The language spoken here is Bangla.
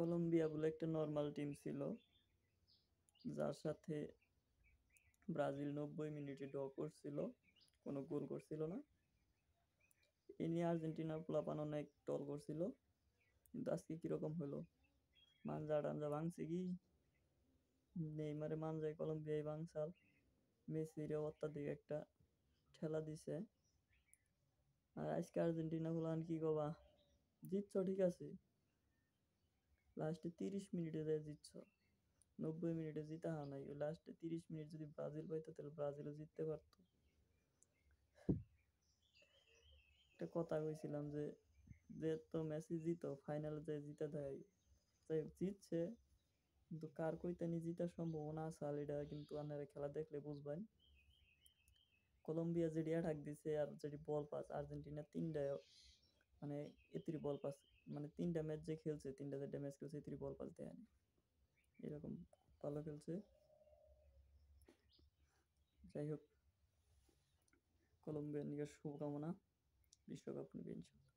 কলম্বিয়া বলে একটা নর্মাল টিম ছিল, যার সাথে ব্রাজিল 90 মিনিটে ড্র করছিল, কোনো গোল করছিল না। এ নিয়ে আর্জেন্টিনার পোলাপান অনেক টল করছিল, কিন্তু আজকে কিরকম হলো, মানজা টানজা ভাঙছে কি, নেইমারে মানজায় কলম্বিয়ায় ভাঙসাল, মেসিরে অত্যাধিক একটা ঠেলা দিছে। আর আজকে আর্জেন্টিনা হলান কি কবা, জিতছ ঠিক আছে, লাস্টে 30 মিনিটে যায় জিতছ, 90 মিনিটে জিতা হা নাই, লাস্টে 30 মিনিট যদি ব্রাজিল পাইতো তাহলে ব্রাজিলও জিততে পারতো। একটা কথা কইছিলাম যে, যে তো মেসি জিতো ফাইনালে যায় জিতা দেয়, যাই জিতছে, কিন্তু কার কইতানি জিতার সম্ভাবনা আছে এটা কিন্তু আপনারা খেলা দেখলে বুঝবেন। কলম্বিয়া যেটি অ্যাটাক দিছে আর যেটি বল পাস, আর্জেন্টিনা তিনটায় মানে এতিরি বল পাস, মানে 3টা ম্যাচ যে খেলছে 3টা ম্যাচ খেলছে এতিরি বল পাস দেয়নি, এরকম ভালো খেলছে। যাই হোক, কলম্বিয়ার নিয়ে শুভকামনা, বিশ্বকাপ নিবে ইনশাল্লাহ।